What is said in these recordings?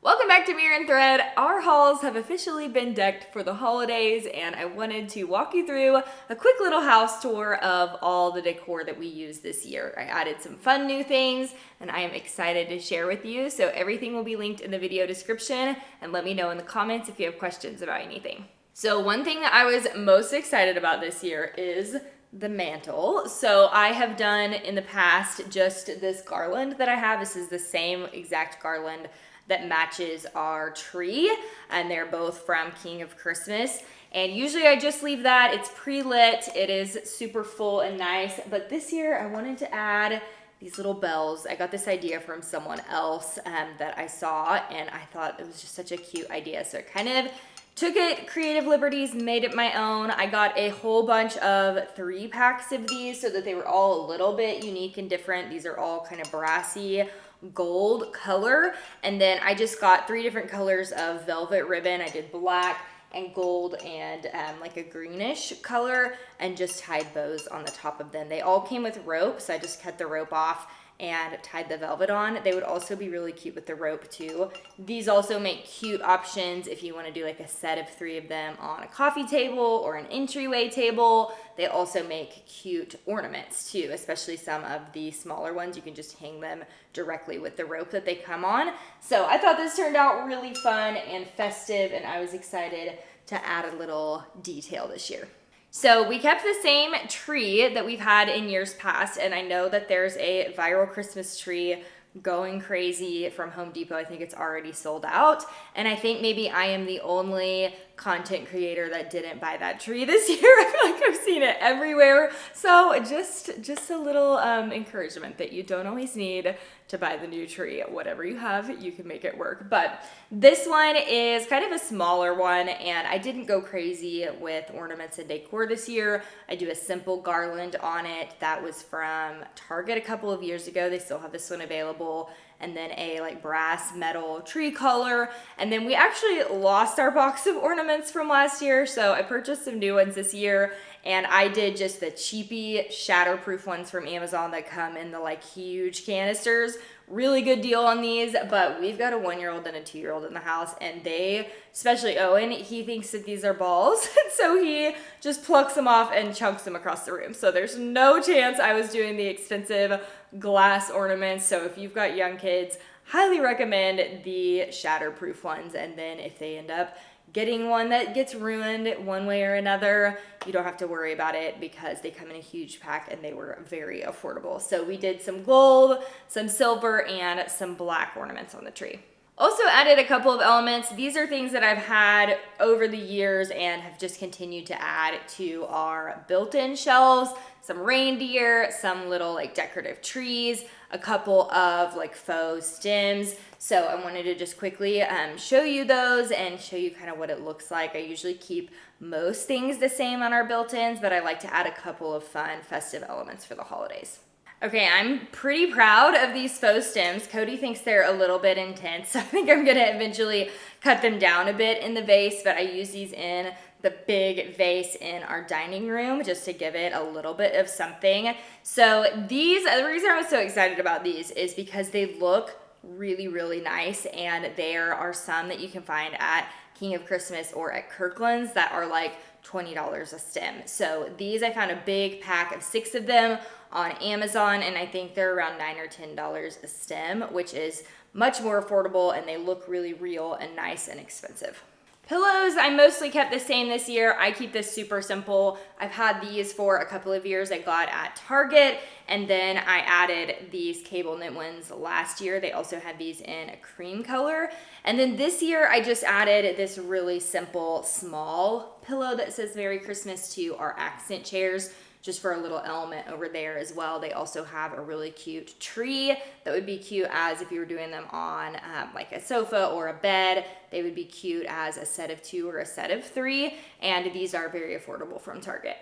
Welcome back to Mirror and Thread. Our halls have officially been decked for the holidays, and I wanted to walk you through a quick little house tour of all the decor that we used this year. I added some fun new things, and I am excited to share with you. So everything will be linked in the video description, and let me know in the comments if you have questions about anything. So one thing that I was most excited about this year is the mantle. So I have done in the past just this garland that I have. This is the same exact garland that matches our tree, and they're both from King of Christmas. And usually I just leave that, it's pre-lit, it is super full and nice, but this year I wanted to add these little bells. I got this idea from someone else that I saw, and I thought it was just such a cute idea. So I kind of took it, creative liberties, made it my own. I got a whole bunch of 3-packs of these so that they were all a little bit unique and different. These are all kind of brassy gold color, and then I just got 3 different colors of velvet ribbon. I did black and gold and like a greenish color, and just tied bows on the top of them. They all came with rope, so I just cut the rope off and tied the velvet on. They would also be really cute with the rope too. These also make cute options if you want to do like a set of 3 of them on a coffee table or an entryway table. They also make cute ornaments too, especially some of the smaller ones. You can just hang them directly with the rope that they come on. So I thought this turned out really fun and festive, and I was excited to add a little detail this year. So we kept the same tree that we've had in years past, and I know that there's a viral Christmas tree going crazy from Home Depot. I think it's already sold out, and I think maybe I am the only content creator that didn't buy that tree this year. I feel like I've seen it everywhere. So just a little encouragement that you don't always need to buy the new tree. Whatever you have, you can make it work. But this one is kind of a smaller one, and I didn't go crazy with ornaments and decor this year. I do a simple garland on it that was from Target a couple of years ago. They still have this one available. And then a like brass metal tree color. And then we actually lost our box of ornaments from last year, so I purchased some new ones this year, and I did just the cheapy shatterproof ones from Amazon that come in the like huge canisters. Really good deal on these, but we've got a 1-year-old and a 2-year-old in the house, and they, especially Owen, he thinks that these are balls, and so he just plucks them off and chunks them across the room. So there's no chance I was doing the expensive glass ornaments. So if you've got young kids, highly recommend the shatterproof ones, and then if they end up getting one that gets ruined one way or another, you don't have to worry about it because they come in a huge pack and they were very affordable. So we did some gold, some silver, and some black ornaments on the tree. Also added a couple of elements. These are things that I've had over the years and have just continued to add to our built-in shelves. Some reindeer, some little like decorative trees, a couple of like faux stems. So I wanted to just quickly show you those and show you kind of what it looks like. I usually keep most things the same on our built-ins, but I like to add a couple of fun festive elements for the holidays. Okay, I'm pretty proud of these faux stems. Cody thinks they're a little bit intense, so I think I'm gonna eventually cut them down a bit in the vase, but I use these in the big vase in our dining room just to give it a little bit of something. So the reason I was so excited about these is because they look really, really nice, and there are some that you can find at King of Christmas or at Kirkland's that are like $20 a stem. So these, I found a big pack of 6 of them on Amazon, and I think they're around $9 or $10 a stem, which is much more affordable, and they look really real and nice and expensive. Pillows, I mostly kept the same this year. I keep this super simple. I've had these for a couple of years. I got at Target, and then I added these cable knit ones last year. They also had these in a cream color. And then this year, I just added this really simple, small pillow that says Merry Christmas to our accent chairs, just for a little element over there as well. They also have a really cute tree that would be cute as if you were doing them on like a sofa or a bed. They would be cute as a set of 2 or a set of 3, and these are very affordable from Target.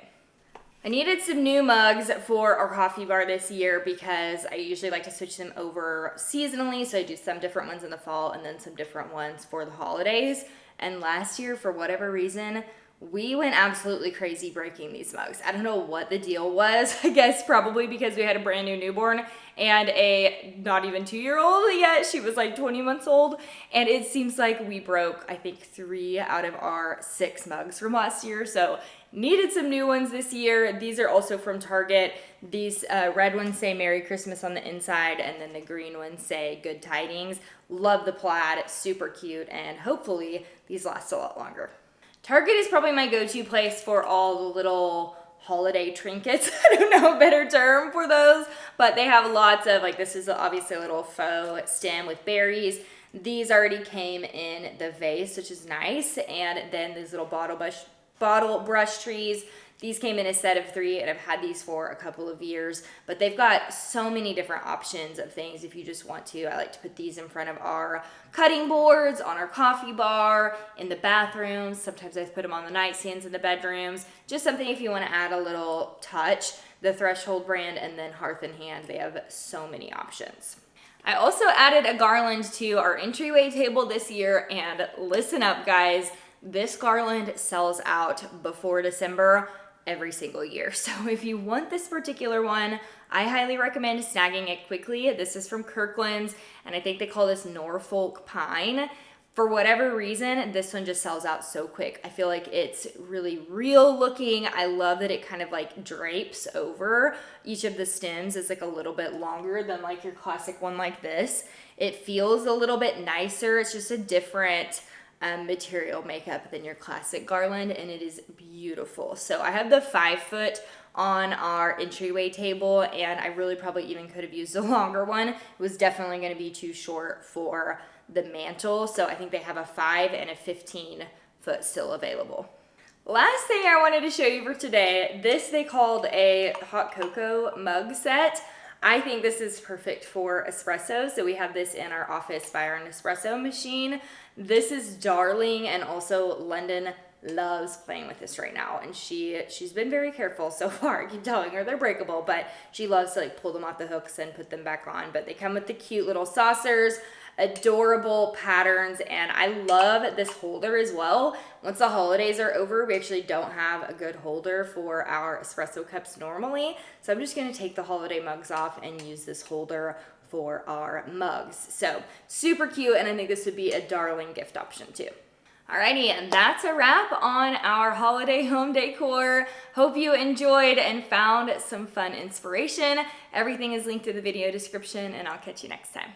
I needed some new mugs for our coffee bar this year because I usually like to switch them over seasonally, so I do some different ones in the fall and then some different ones for the holidays. And last year, for whatever reason, We went absolutely crazy breaking these mugs. I don't know what the deal was. I guess probably because we had a brand new newborn and a not even 2-year-old yet. She was like 20 months old. And it seems like we broke, I think, 3 out of our 6 mugs from last year. So needed some new ones this year. These are also from Target. These red ones say Merry Christmas on the inside, and then the green ones say Good Tidings. Love the plaid, super cute, and hopefully these last a lot longer. Target is probably my go-to place for all the little holiday trinkets. I don't know a better term for those, but they have lots of, like, this is obviously a little faux stem with berries. These already came in the vase, which is nice, and then these little bottle brush trees. These came in a set of 3, and I've had these for a couple of years, but they've got so many different options of things if you just want to. I like to put these in front of our cutting boards, on our coffee bar, in the bathrooms. Sometimes I put them on the nightstands in the bedrooms. Just something if you want to add a little touch. The Threshold brand and then Hearth and Hand, they have so many options. I also added a garland to our entryway table this year, and listen up, guys. This garland sells out before December every single year. So if you want this particular one, I highly recommend snagging it quickly. This is from Kirkland's, and I think they call this Norfolk Pine. For whatever reason, this one just sells out so quick. I feel like it's really real looking. I love that it kind of like drapes over each of the stems. It's like a little bit longer than like your classic one like this. It feels a little bit nicer. It's just a different material makeup than your classic garland, and it is beautiful. So I have the 5-foot on our entryway table, and I really probably even could have used a longer one. It was definitely going to be too short for the mantle, so I think they have a 5 and a 15-foot still available. Last thing I wanted to show you for today, this they called a hot cocoa mug set. I think this is perfect for espresso. So we have this in our office by our Nespresso machine. This is darling, and also London loves playing with this right now, and she's been very careful so far. I keep telling her they're breakable, but she loves to like pull them off the hooks and put them back on. But they come with the cute little saucers, adorable patterns, and I love this holder as well. Once the holidays are over, we actually don't have a good holder for our espresso cups normally, so I'm just going to take the holiday mugs off and use this holder for our mugs. So super cute, and I think this would be a darling gift option too. Alrighty, and that's a wrap on our holiday home decor. Hope you enjoyed and found some fun inspiration. Everything is linked in the video description, and I'll catch you next time.